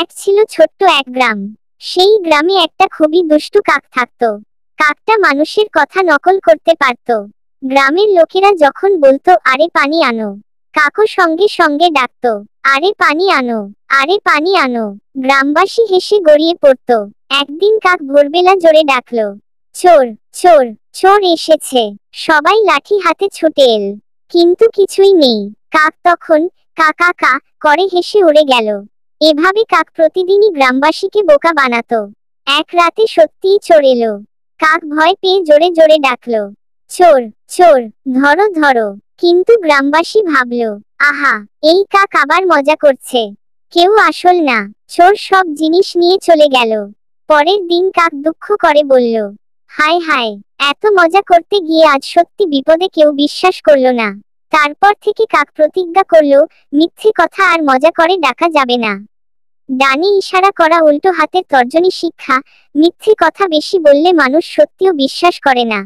এক ছিল ছোট্ট এক গ্রাম। সেই গ্রামে একটা খুবই দুষ্টু কাক থাকতো। কাকটা মানুষের কথা নকল করতে পারত। গ্রামের লোকেরা যখন বলতো আরে পানি আনো, কাকও সঙ্গে সঙ্গে ডাকতো আরে পানি আনো, আরে পানি আনো। গ্রামবাসী হেসে গড়িয়ে পড়তো। একদিন কাক ভোরবেলা জোরে ডাকলো, চোর, চোর, চোর এসেছে। সবাই লাঠি হাতে ছুটে এল, কিন্তু কিছুই নেই। কাক তখন কা কা কা করে হেসে উড়ে গেল। এভাবে কাক প্রতিদিনই গ্রামবাসীকে বোকা বানাতো। এক রাতে সত্যিই চোর এলো। কাক ভয় পেয়ে জোরে জোরে ডাকলো, চোর, চোর, ধরো ধরো। কিন্তু গ্রামবাসী ভাবলো, আহা, এই কাক আবার মজা করছে, কেউ আসল না। চোর সব জিনিস নিয়ে চলে গেল। পরের দিন কাক দুঃখ করে বলল, হায় হায়, এত মজা করতে গিয়ে আজ সত্যি বিপদে কেউ বিশ্বাস করলো না। তারপর থেকে কাক প্রতিজ্ঞা করলো, মিথ্যে কথা আর মজা করে ডাকা যাবে না। ডানে ইশারা করা, উল্টো হাতের তর্জনী শিক্ষা। মিথ্যে কথা বেশি বললে মানুষ সত্যিও বিশ্বাস করে না।